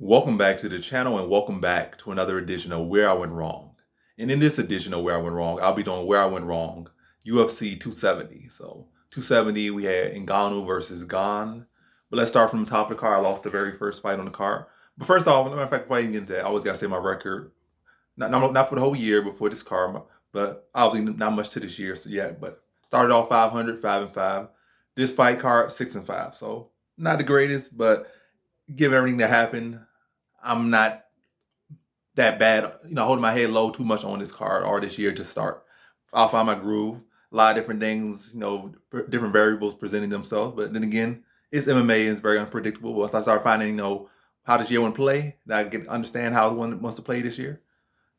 Welcome back to the channel and welcome back to another edition of Where I Went Wrong. And in this edition of Where I Went Wrong, I'll be doing Where I Went Wrong, UFC 270. So 270, we had Ngannou versus Gane. But let's start from the top of the card. I lost the very first fight on the card. But first off, matter of fact, before I even get into that, I always got to say my record. Not for the whole year before this card, but obviously not much to this year yet. But started off 500, 5-5. This fight card, 6-5. So not the greatest, but given everything that happened, I'm not that bad, holding my head low too much on this card or this year to start. I'll find my groove. A lot of different things, different variables presenting themselves. But then again, it's MMA and it's very unpredictable. Once I start finding, how this year want to play, and I get understand how one wants to play this year,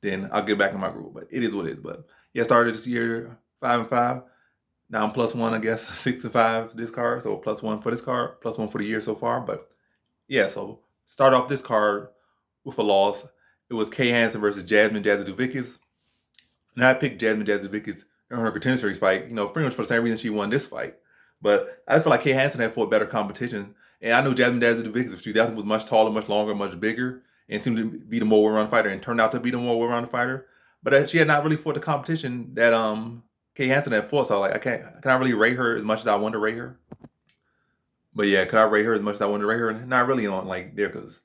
then I'll get back in my groove. But it is what it is. But yeah, started this year 5-5. Now I'm +1, I guess, 6-5 this card. So +1 for this card, +1 for the year so far. But yeah, so start off this card with a loss. It was Kay Hansen versus Jasmine Vickers. And I picked Jasmine Vickers in her contender series fight, pretty much for the same reason she won this fight. But I just feel like Kay Hansen had fought better competition. And I knew Jasmine Vickers, she definitely was much taller, much longer, much bigger, and seemed to be the more well-rounded fighter and turned out to be the more well-rounded fighter. But she had not really fought the competition that Kay Hansen had fought. So like, can I really rate her as much as I want to rate her? But yeah, could I rate her as much as I wanted to rate her? Not really on like there, because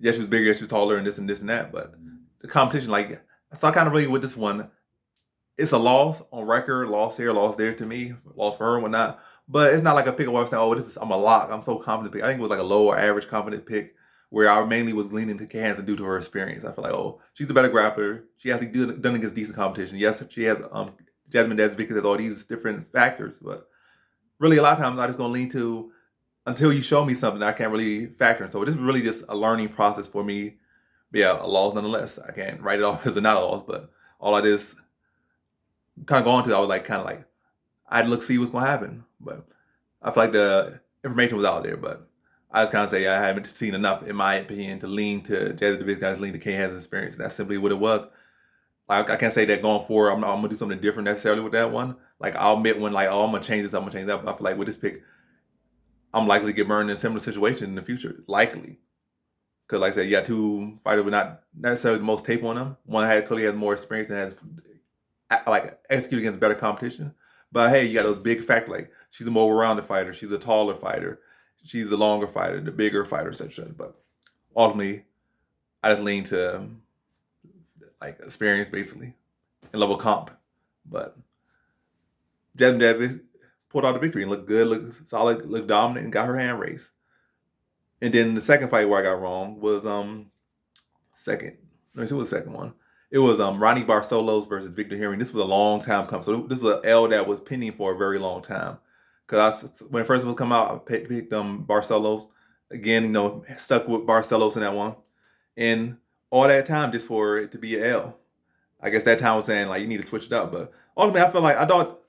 yes, she was bigger, yes, she was taller, and this and that. But the competition, like, so I kind of really with this one, it's a loss on record, loss here, loss there to me, loss for her and whatnot. But it's not like a pick where I'm saying, I'm a lock. I'm so confident pick. I think it was like a low or average confident pick where I mainly was leaning to Kay Hansen due to her experience. I feel like, she's a better grappler. She has done against decent competition. Yes, she has Jasmine Vickers has all these different factors, but really a lot of times I'm just gonna lean to until you show me something I can't really factor in. So this is really just a learning process for me. But yeah, a loss nonetheless. I can't write it off as a not a loss, but all I just kind of go on to, I was like, I'd look, see what's gonna happen. But I feel like the information was out there, but I just kind of say I haven't seen enough, in my opinion, to lean to Jazzy DeVick, I just lean to Kay Hansen's experience. That's simply what it was. Like, I can't say that going forward, I'm gonna do something different necessarily with that one. Like, I'll admit when, like, I'm gonna change this, I'm gonna change that. But I feel like with this pick, I'm likely to get burned in a similar situation in the future. Likely. Because, like I said, you got two fighters with not necessarily the most tape on them. One clearly has more experience and has, like, executed against better competition. But hey, you got those big factors, like, she's a more well-rounded fighter, she's a taller fighter, she's a longer fighter, the bigger fighter, etc. But ultimately, I just lean to, like, experience, basically, and level comp. But Jasmine Davis pulled out the victory and looked good, looked solid, looked dominant, and got her hand raised. And then the second fight where I got wrong was second. Let me see what the second one. It was Ronnie Barcelos versus Victor Henry. This was a long time coming. So this was an L that was pending for a very long time. Because when it first was come out, I picked Barcelos. Again, stuck with Barcelos in that one. And all that time just for it to be an L. I guess that time was saying, like, you need to switch it up. But ultimately, I thought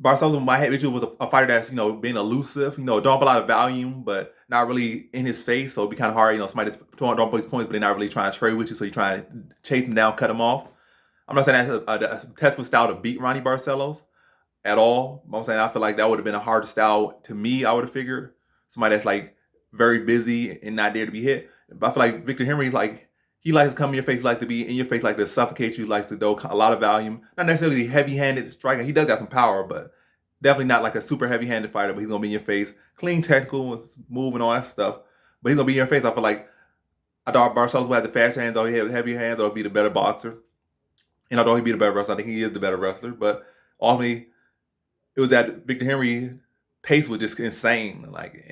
Barcelos in my head was a fighter that's, being elusive, don't have a lot of volume, but not really in his face. So it'd be kind of hard, somebody that's throwing these points, but they're not really trying to trade with you. So you try to chase him down, cut him off. I'm not saying that's a testable style to beat Ronnie Barcelos at all. I'm saying I feel like that would have been a harder style to me, I would have figured. Somebody that's like very busy and not there to be hit. But I feel like Victor Henry, like, he likes to come in your face, like to be in your face, like to suffocate you, likes to do a lot of volume. Not necessarily heavy-handed striker. He does got some power, but definitely not like a super heavy-handed fighter. But he's gonna be in your face, clean, technical, move and all that stuff. But he's gonna be in your face. I feel like I thought Barcelos would have the faster hands, or he had heavier hands, or be the better boxer. And although he'd be the better wrestler, I think he is the better wrestler. But ultimately, it was that Victor Henry pace was just insane. Like,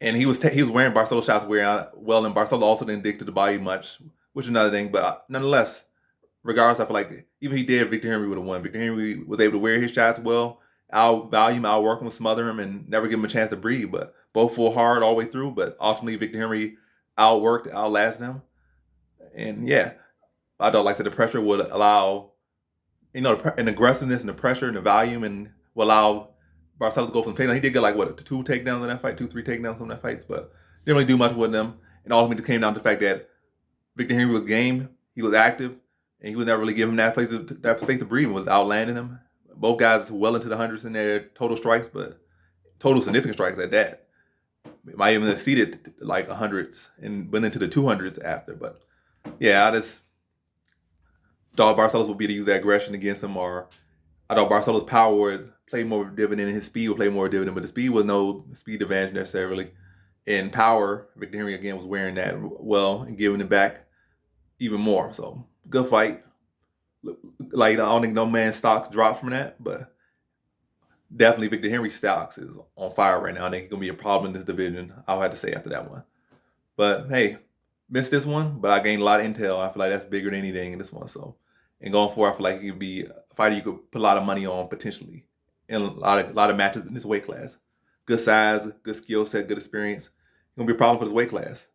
and he was wearing Barcelos shots well, and Barcelos also didn't dig to the body much, which is another thing. But nonetheless, regardless, I feel like even if he did, Victor Henry would have won. Victor Henry was able to wear his shots well, out-value him, out-work him, smother him, and never give him a chance to breathe. But both full hard all the way through. But ultimately, Victor Henry outworked, outlasted him. And yeah, I thought, like I said, the pressure would allow, an aggressiveness and the pressure and the volume, and will allow Barcelos to go from takedown. He did get like, what, 2 takedowns in that fight, 2, 3 takedowns in that fights, but didn't really do much with them. And ultimately, it came down to the fact that Victor Henry was game, he was active, and he was never really giving him that space to breathe, and was outlanding him. Both guys well into the hundreds in their total strikes, but total significant strikes at that. Might even exceeded like hundreds and went into the 200s after. But yeah, I just thought Barcelos would be to use that aggression against him, or I thought Barcelos' power would play more dividend and his speed would play more dividend, but the speed was no speed advantage necessarily. In power, Victor Henry again was wearing that well and giving it back even more. So good fight. Like I don't think no man's stocks dropped from that, but definitely Victor Henry's stocks is on fire right now. I think he's gonna be a problem in this division. I'll have to say after that one. But hey, missed this one, but I gained a lot of intel. I feel like that's bigger than anything in this one. So, and going forward, I feel like he could be a fighter you could put a lot of money on potentially in a lot of matches in this weight class. Good size, good skill set, good experience. It's gonna be a problem for this weight class,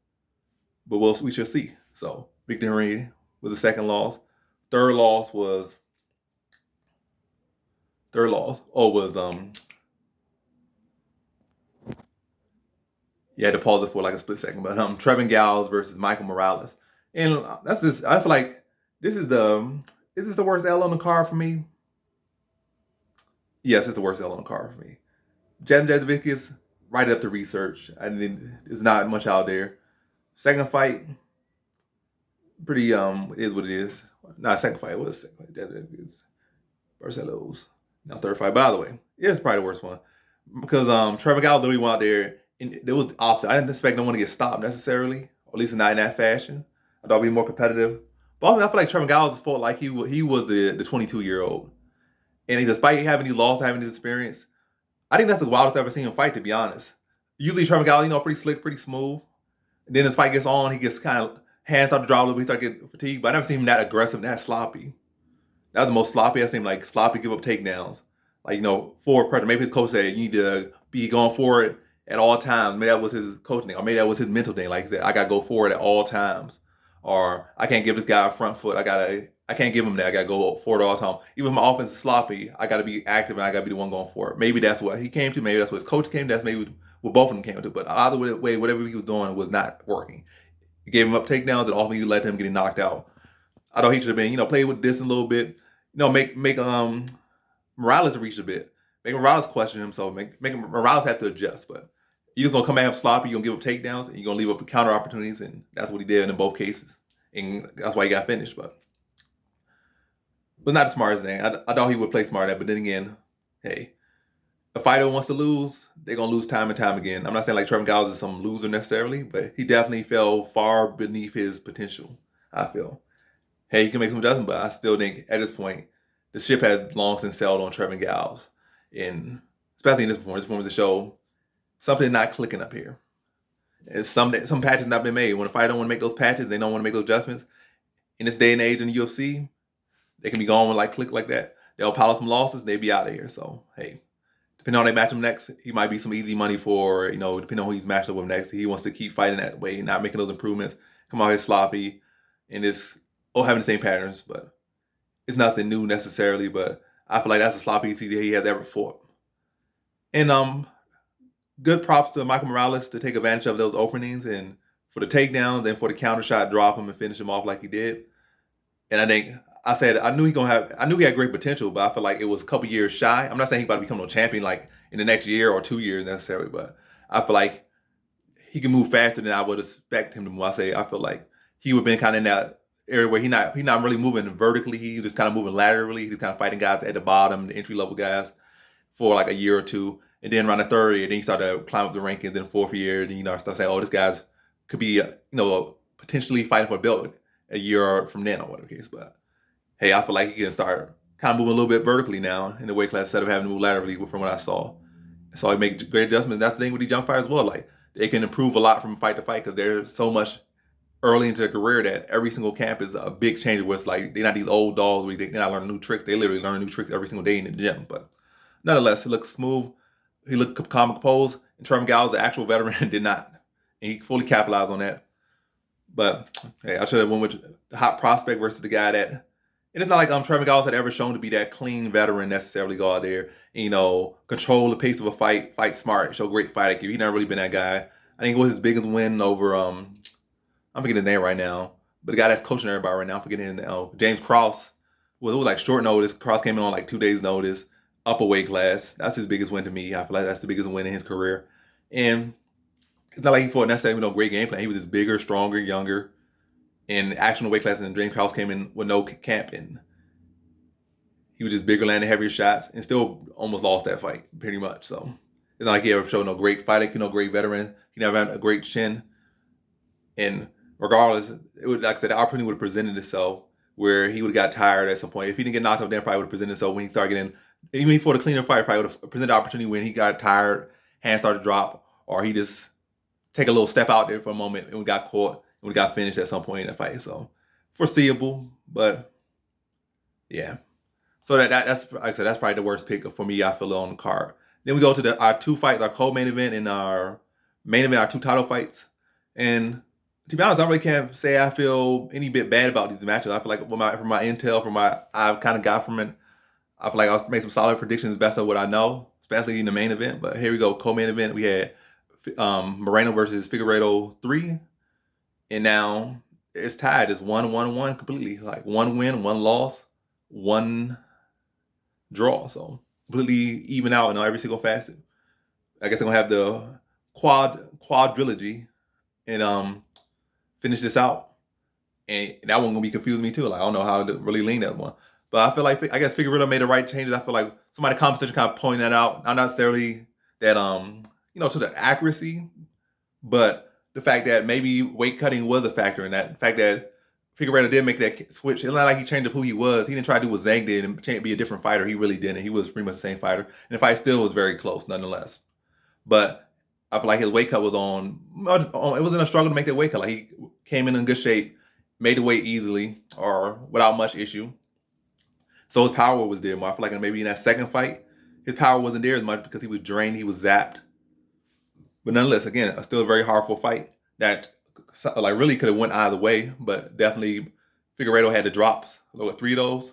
but we shall see. So, Victor Henry was the second loss. Third loss was you had to pause it for like a split second. But Trevin Giles versus Michael Morales, and that's just I feel like this is the worst L on the card for me. Yes, it's the worst L on the card for me. Vickers, right up to research. I mean, there's not much out there. Second fight, pretty is what it is. Not second fight. What was second fight? Vickers, Barcelos. Now third fight. By the way, yeah, it's probably the worst one because Trevor Giles literally went out there and it was the opposite. I didn't expect no one to get stopped necessarily, or at least not in that fashion. I thought it'd be more competitive. But I feel like Trevor Giles felt like he was the 22-year-old, and despite having these losses, having this experience, I think that's the wildest I've ever seen him fight. To be honest, usually Trevor Giles, pretty slick, pretty smooth. And then his fight gets on, he gets kind of hands start to drop a little bit, he start getting fatigued. But I never seen him that aggressive, that sloppy. That was the most sloppy I've seen him, like sloppy give up takedowns. Like, forward pressure. Maybe his coach said you need to be going forward at all times. Maybe that was his coaching thing, or maybe that was his mental thing. Like he said, I gotta go forward at all times. Or I can't give this guy a front foot. I can't give him that. I gotta go forward all the time. Even if my offense is sloppy, I gotta be active and I gotta be the one going forward. Maybe that's what he came to. Maybe that's what his coach came to. That's maybe what both of them came to. But either way, whatever he was doing was not working. He gave him up takedowns and ultimately led to him getting knocked out. I thought he should have been, play with this a little bit. Make Morales reach a bit. Make Morales question himself. Make Morales have to adjust. But you're just gonna come at him sloppy. You're gonna give up takedowns, and you're gonna leave up counter opportunities, and that's what he did in both cases, and that's why he got finished. But not the smartest thing. I thought he would play smart at, but then again, hey, a fighter wants to lose, they're gonna lose time and time again. I'm not saying like Trevin Giles is some loser necessarily, but he definitely fell far beneath his potential. I feel. Hey, he can make some adjustments, but I still think at this point, the ship has long since sailed on Trevin Giles. And especially in this performance to show something not clicking up here. And some patches not been made. When a fighter don't want to make those patches, they don't want to make those adjustments. In this day and age in the UFC, they can be gone with like click like that. They'll pile some losses, they be out of here. So hey, depending on how they match him next, he might be some easy money for, depending on who he's matched up with next. He wants to keep fighting that way, not making those improvements. Come out here sloppy and just having the same patterns, but it's nothing new necessarily. But I feel like that's the sloppiest he has ever fought. And good props to Michael Morales to take advantage of those openings and for the takedowns and for the counter shot, drop him and finish him off like he did. And I think I knew he had great potential, but I feel like it was a couple years shy. I'm not saying he's about to become no champion like in the next year or 2 years necessarily, but I feel like he can move faster than I would expect him to move. I feel like he would have been kind of in that area where he's not really moving vertically. He's just kind of moving laterally. He's kind of fighting guys at the bottom, the entry level guys, for like a year or two. And then around the third year, then he started to climb up the rankings. Then fourth year, then start saying, "Oh, this guy's could be potentially fighting for a belt a year from then or whatever the case." But hey, I feel like he can start kind of moving a little bit vertically now in the weight class instead of having to move laterally from what I saw. So he make great adjustments. That's the thing with these young fighters as well. Like they can improve a lot from fight to fight because they're so much early into their career that every single camp is a big change. Where it's like they're not these old dogs where they're not learning new tricks. They literally learn new tricks every single day in the gym. But nonetheless, it looks smooth. He looked calm and composed. And Trevin Giles, the actual veteran, did not. And he fully capitalized on that. But hey, I should have went with the hot prospect versus the guy that. And it's not like Trevin Giles had ever shown to be that clean veteran necessarily. Go out there, and, control the pace of a fight smart, show great fight IQ. He never really been that guy. I think it was his biggest win over I'm forgetting his name right now, but the guy that's coaching everybody right now, I'm forgetting his name. James Cross. Well, it was like short notice. Cross came in on like 2 days' notice, up a weight class. That's his biggest win to me. I feel like that's the biggest win in his career. And It's not like he fought necessarily no great game plan. He was just bigger, stronger, younger, and actual weight class. And James Krause came in with no camp, and he was just bigger, landing heavier shots, and still almost lost that fight pretty much. So it's not like he ever showed no great fighter, no great veteran. He never had a great chin, and regardless, it would, like I said, the opportunity would have presented itself where he would have got tired at some point. If he didn't get knocked out, then probably would have presented itself when he started getting, even before the cleaner fight, probably would have presented the opportunity when he got tired, hands started to drop, or he just take a little step out there for a moment and we got caught and we got finished at some point in the fight. So foreseeable, but yeah. So that's like I said, that's probably the worst pick for me. I feel on the card. Then we go to our two fights, our co-main event and our main event, our two title fights. And to be honest, I really can't say I feel any bit bad about these matches. I feel like from my intel, from my I've kind of got from it, I feel like I'll make some solid predictions based on what I know, especially in the main event. But here we go, co-main event. We had Moreno versus Figueiredo 3, and now it's tied. It's 1-1-1 completely. Like one win, one loss, one draw. So completely even out in every single facet. I guess they're gonna have the quadrilogy and finish this out. And that one gonna be confusing me too. Like I don't know how to really lean that one. But I feel like I guess Figueroa made the right changes. I feel like somebody in the conversation kind of pointing that out. Not necessarily that to the accuracy, but the fact that maybe weight cutting was a factor in that. The fact that Figueredo did make that switch. It's not like he changed up who he was. He didn't try to do what Zhang did and be a different fighter. He really didn't. He was pretty much the same fighter. And the fight still was very close, nonetheless. But I feel like his weight cut was on. It wasn't a struggle to make that weight cut. Like he came in good shape, made the weight easily or without much issue. So his power was there more. I feel like maybe in that second fight, his power wasn't there as much because he was drained, he was zapped. But nonetheless, again, still a very hardcore fight that like really could have went either way, but definitely Figueiredo had the drops, like 3 of those.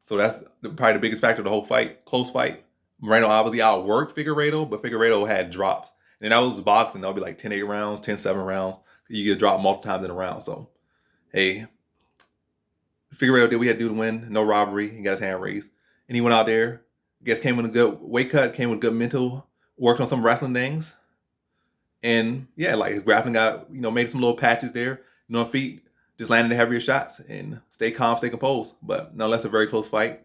So that's probably the biggest factor of the whole fight. Close fight. Moreno obviously outworked Figueiredo, but Figueiredo had drops. And that was boxing. That'll be like 10-8 rounds, 10-7 rounds. You get dropped multiple times in a round. So, hey, Figueiredo did what he had to do to win. No robbery. He got his hand raised. And he went out there. I guess came with a good weight cut, came with good mental, worked on some wrestling things. And yeah, like his grappling got, made some little patches there. Feet, just landing the heavier shots and stay calm, stay composed. But nonetheless, a very close fight.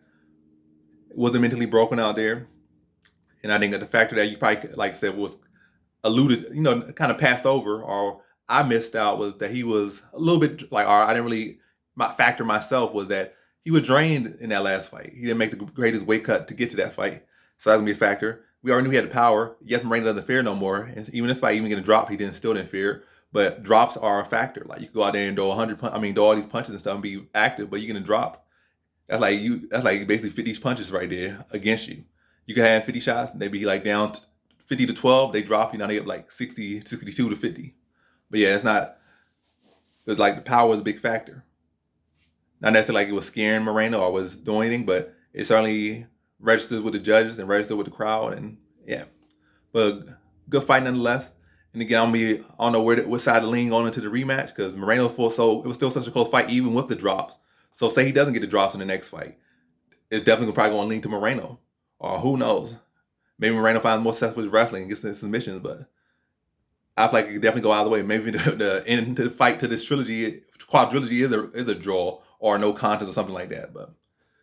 Wasn't mentally broken out there. And I think that the factor that you probably, like I said, was alluded, kind of passed over or I missed out was that he was a little bit like, or I didn't really, my factor myself was that he was drained in that last fight. He didn't make the greatest weight cut to get to that fight. So that's going to be a factor. We already knew he had the power. Yes, Moreno doesn't fear no more. And even this fight, even getting dropped, he still didn't fear. But drops are a factor. Like you can go out there and do do all these punches and stuff and be active, but you're gonna drop. That's like basically 50 punches right there against you. You can have 50 shots, and they be like down 50 to 12. They drop you, now they up like 60, 62 to 50. But yeah, it's like the power was a big factor. Not necessarily like it was scaring Moreno or was doing anything, but it certainly registered with the judges and registered with the crowd, and yeah, but good fight nonetheless. And again, I don't know what side to lean on into the rematch because Moreno fought, so it was still such a close fight even with the drops. So say he doesn't get the drops in the next fight, it's definitely probably going to lean to Moreno, or who knows, maybe Moreno finds more success with wrestling and gets the submissions. But I feel like it could definitely go either way. Maybe the end to the fight to this quadrilogy is a draw or no contest or something like that. But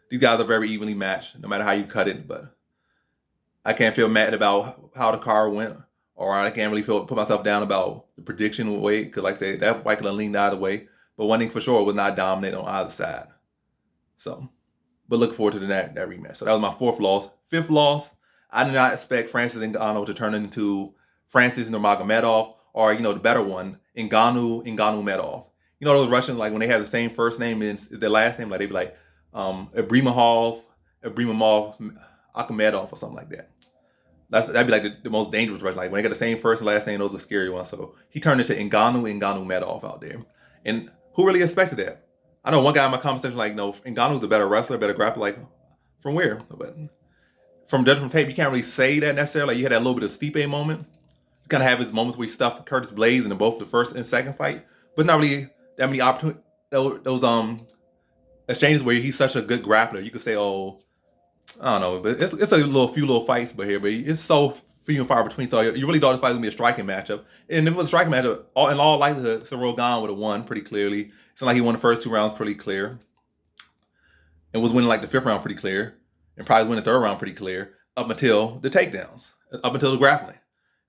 these guys are very evenly matched, no matter how you cut it. But I can't feel mad about how the card went, or I can't really put myself down about the prediction way, because like I said, that fight could have leaned either way. But one thing for sure, it was not dominant on either side. So, but look forward to that rematch. So that was my fourth loss. Fifth loss, I did not expect Francis Ngannou to turn into Francis Nurmagomedov, or the better one, Ngannou Medov. Those Russians, like when they have the same first name is their last name, like they be like Abrimov Akhmedov or something like that. That'd be like the most dangerous Russian. Like when they got the same first and last name, those are scary ones. So he turned into Ngannou Medov out there. And who really expected that? I know one guy in my conversation like, no, Ngannou's the better wrestler, better grappler. Like, from where? But from judging from tape, you can't really say that necessarily. Like, you had that little bit of Stipe moment. You kind of have his moments where he stuffed Curtis Blades in both the first and second fight, but not really that many opportunities. Those exchanges where he's such a good grappler. You could say, oh, I don't know, but it's a few little fights, but it's so few and far between. So you really thought this fight was gonna be a striking matchup. And if it was a striking matchup, in all likelihood, Ciryl Gane would have won pretty clearly. It's not like he won the first 2 rounds pretty clear, and was winning like the 5th round pretty clear, and probably winning the 3rd round pretty clear up until the takedowns, up until the grappling.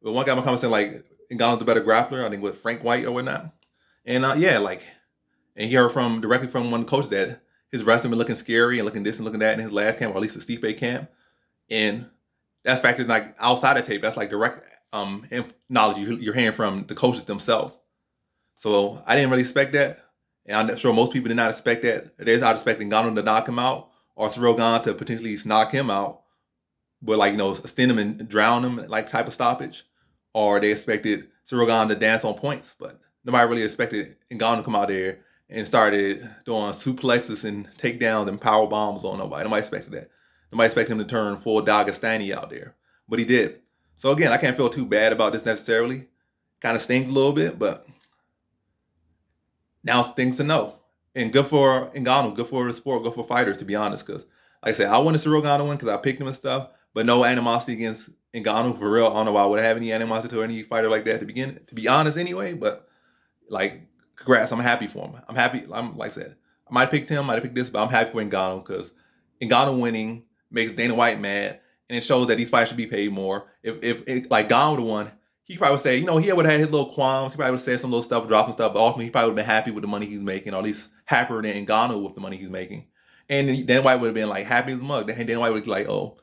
But one guy in my comment said like Ngannou's the better grappler, I think with Frank White or whatnot. And and he heard directly from one of the coaches that his wrestling been looking scary and looking this and looking that in his last camp, or at least the Stipe camp. And that's factors like outside the tape. That's like direct knowledge you're hearing from the coaches themselves. So I didn't really expect that. And I'm sure most people did not expect that. They're not expecting Ngannou to knock him out or Ciryl Gane to potentially knock him out, but like, extend him and drown him, like type of stoppage. Or they expected Ciryl Gane to dance on points, but nobody really expected Ngannou to come out there and started doing suplexes and takedowns and power bombs on nobody. Nobody expected that. Nobody expected him to turn full Dagestani out there, but he did. So again, I can't feel too bad about this necessarily. Kind of stings a little bit, but now it's things to know. And good for Ngannou, good for the sport, good for fighters, to be honest. Because, like I said, I wanted Ciryl Gane to win because I picked him and stuff, but no animosity against Ngannou for real. I don't know why I would have any animosity to any fighter like that to begin, to be honest anyway, but like, congrats, I'm happy for him. I'm happy, like I said, I might have picked him, might have picked this, but I'm happy for Ngannou because Ngannou winning makes Dana White mad, and it shows that these fighters should be paid more. If like Gane would have won, he probably would say, he would have had his little qualms, he probably would have said some little stuff, dropped some stuff, but ultimately he probably would have been happy with the money he's making, or at least happier than Ngannou with the money he's making. And Dana White would have been like happy as a mug. Then Dana White would be like, oh,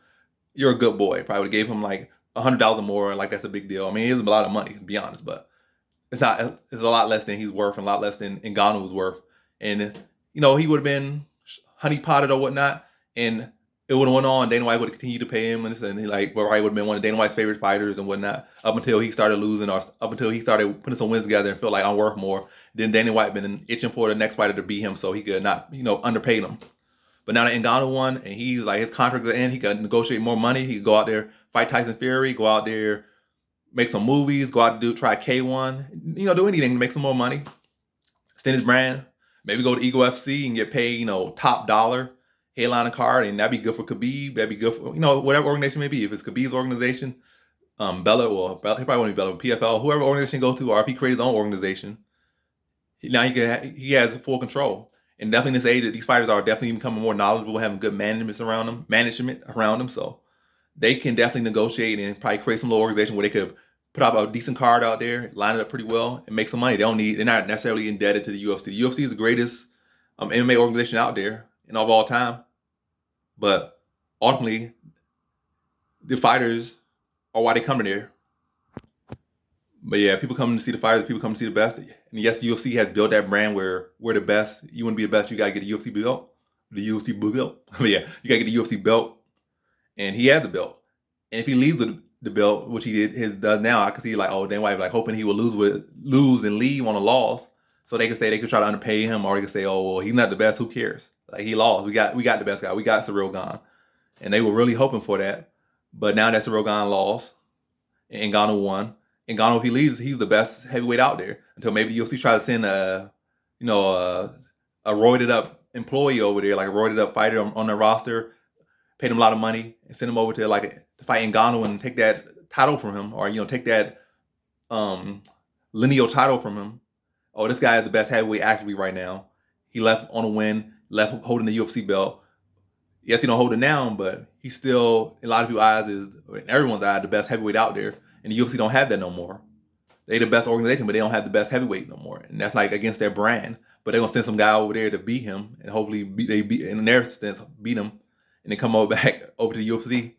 you're a good boy. Probably would have gave him like $100 more, like that's a big deal. I mean, it is a lot of money, to be honest, but it's not. It's a lot less than he's worth, and a lot less than Ngannou was worth. And he would have been honey potted or whatnot, and it would have went on. Dana White would have continued to pay him, and he would have been one of Dana White's favorite fighters and whatnot, up until he started losing, or up until he started putting some wins together and felt like I'm worth more. Then Dana White been itching for the next fighter to beat him, so he could not, underpay him. But now that Ngannou won, and he's like, his contract is in, he could negotiate more money. He could go out there, fight Tyson Fury, go out there, make some movies, go out and try K1, do anything to make some more money, extend his brand, maybe go to Eagle FC and get paid, top dollar, headline a card, and that'd be good for Khabib, that'd be good for, whatever organization may be. If it's Khabib's organization, Bella, he probably won't be Bella, PFL, whoever organization he goes to, or if he creates his own organization, now he has full control. And definitely in this age, these fighters are definitely becoming more knowledgeable, having good management around them, so they can definitely negotiate and probably create some little organization where they could put out a decent card out there, line it up pretty well, and make some money. They're not necessarily indebted to the UFC. The UFC is the greatest MMA organization out there and of all time. But ultimately, the fighters are why they come to there. But yeah, people come to see the fighters, people come to see the best. And yes, the UFC has built that brand where we're the best. You want to be the best, you gotta get the UFC belt. But yeah, you gotta get the UFC belt. And he has the belt. And if he leaves with the belt, which he does now, I can see like, Dana White like hoping he will lose and leave on a loss, so they could try to underpay him, or they could say, oh well, he's not the best, who cares? Like, he lost. We got the best guy. We got Ciryl Gane, and they were really hoping for that. But now that Ciryl Gane lost and Ngannou won, and Ngannou, if he leaves, he's the best heavyweight out there until maybe UFC tries to send a roided up employee over there, like a roided up fighter on their roster, pay him a lot of money, and send him over to to fight Ngannou and take that title from him, or take that lineal title from him. Oh, this guy is the best heavyweight actually right now. He left on a win, left holding the UFC belt. Yes, he don't hold it now, but he's still, in a lot of people's eyes, in everyone's eyes, the best heavyweight out there. And the UFC don't have that no more. They the best organization, but they don't have the best heavyweight no more. And that's like against their brand. But they're gonna send some guy over there to beat him, and hopefully in their sense, beat him, and then come back over to the UFC.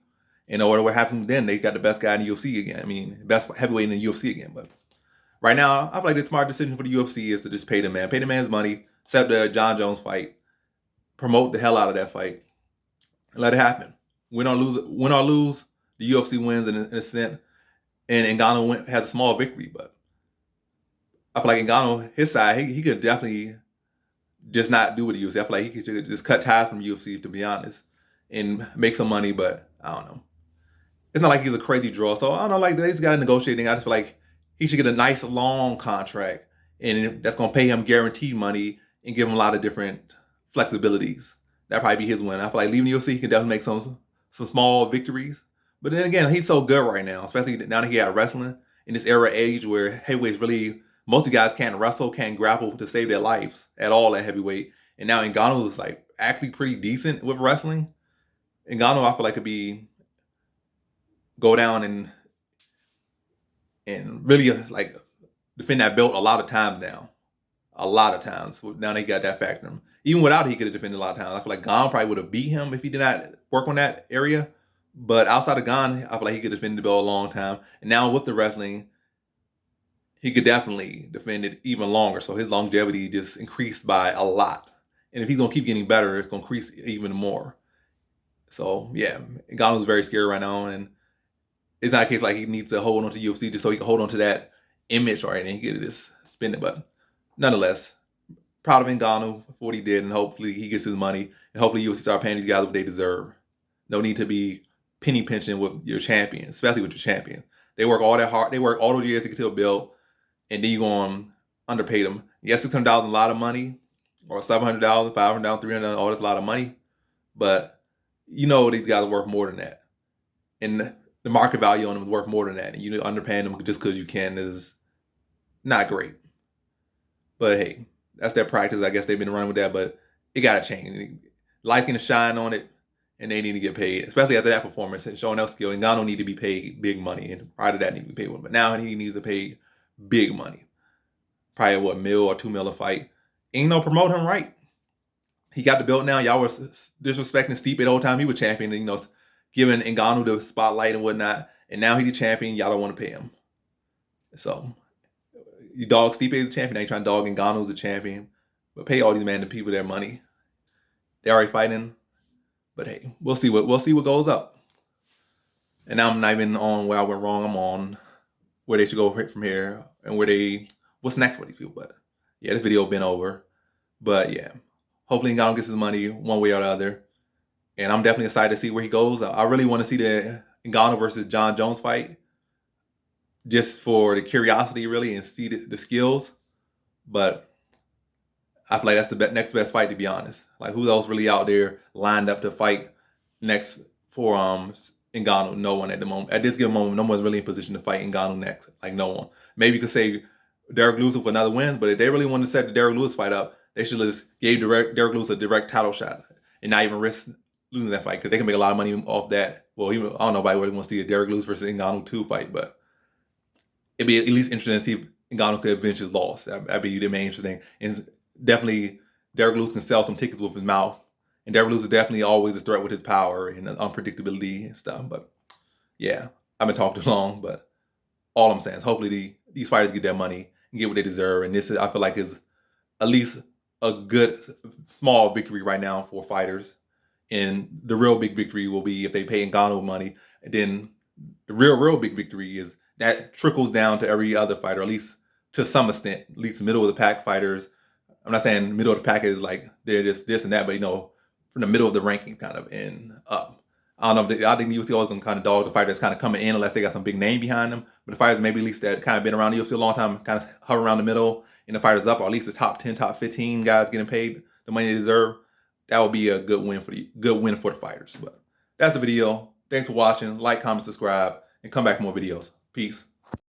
And what happens then? They got the best guy in the UFC again. I mean, best heavyweight in the UFC again. But right now, I feel like the smart decision for the UFC is to just pay the man. Pay the man's money, set up the John Jones fight, promote the hell out of that fight, and let it happen. Win or lose, the UFC wins in a sense, and Ngannou has a small victory. But I feel like Ngannou, his side, he could definitely just not do with the UFC. I feel like he could just cut ties from UFC, to be honest, and make some money. But I don't know. It's not like he's a crazy draw. So I don't know, like, they just got to negotiate. I just feel like he should get a nice long contract, and that's going to pay him guaranteed money and give him a lot of different flexibilities. That'd probably be his win. I feel like leaving the UFC, he can definitely make some small victories, But then again, he's so good right now, especially now that he got wrestling in this era age where heavyweights really, most of the guys can't wrestle, can't grapple to save their lives at all at heavyweight. And now Ngannou is like actually pretty decent with wrestling. Ngannou, I feel like could be go down and really like defend that belt a lot of times now. A lot of times. Now they got that factor. Even without it, he could have defended a lot of times. I feel like Gane probably would have beat him if he did not work on that area. But outside of Gane, I feel like he could defend the belt a long time. And now with the wrestling, he could definitely defend it even longer. So his longevity just increased by a lot. And if he's gonna keep getting better, it's gonna increase even more. So yeah, Gane was very scary right now, and it's not a case like he needs to hold on to UFC just so he can hold on to that image or anything. He could just spin it. But nonetheless, proud of Ngannou for what he did, and hopefully he gets his money, and hopefully UFC start paying these guys what they deserve. No need to be penny pinching with your champion, especially with your champion. They work all that hard. They work all those years to get to a belt, and then you go on underpay them. Yes, $600 is a lot of money, or $700, $500, $300, all that's a lot of money. But you know these guys are worth more than that, and the market value on them is worth more than that. And you underpaying them just because you can is not great. But hey, that's their practice. I guess they've been running with that, but it gotta change. Lights gonna shine on it, and they need to get paid, especially after that performance and showing else skill. And Ngannou need to be paid big money, and prior to that, need to be paid one. But now he needs to pay big money, probably what $1 or $2 a fight. Ain't no promote him right. He got the belt now. Y'all were disrespecting Stipe the whole time he was champion, and giving Ngannou the spotlight and whatnot. And now he's the champion. Y'all don't want to pay him. So you dog Stipe is the champion. Now you trying to dog Ngannou as the champion, but pay all these the people their money. They're already fighting, but hey, we'll see what goes up. And I'm not even on where I went wrong. I'm on where they should go from here and what's next for these people. But yeah, this video been over. But yeah, hopefully Ngannou gets his money one way or the other. And I'm definitely excited to see where he goes. I really want to see the Ngannou versus John Jones fight, just for the curiosity, really, and see the skills. But I feel like that's the next best fight, to be honest. Like, who else really out there lined up to fight next for Ngannou? No one at the moment. At this given moment, no one's really in position to fight Ngannou next. Like, no one. Maybe you could say Derek Lewis for another win, but if they really wanted to set the Derek Lewis fight up, they should have just gave Derek Lewis a direct title shot and not even risk losing that fight, because they can make a lot of money off that. Well, even, I don't know if anybody wants to see a Derek Lewis versus Ngannou 2 fight, but it'd be at least interesting to see if Ngannou could avenge his loss. That'd be the main interesting thing. And definitely, Derek Lewis can sell some tickets with his mouth. And Derek Lewis is definitely always a threat with his power and unpredictability and stuff. But yeah, I've been talking too long, but all I'm saying is hopefully these fighters get their money and get what they deserve. And this, I feel like, is at least a good small victory right now for fighters. And the real big victory will be if they pay Ngannou money. And then the real big victory is that trickles down to every other fighter, at least to some extent, at least middle of the pack fighters. I'm not saying middle of the pack is like they're just this and that, but from the middle of the ranking kind of and up. I don't know. I think the UFC always gonna kind of dog the fighter that's kind of coming in unless they got some big name behind them. But the fighters maybe at least that kind of been around the UFC a long time, kind of hover around the middle, and the fighters up, or at least the top 10, top 15 guys getting paid the money they deserve. That would be a good win for the fighters. But that's the video. Thanks for watching. Like, comment, subscribe, and come back for more videos. Peace.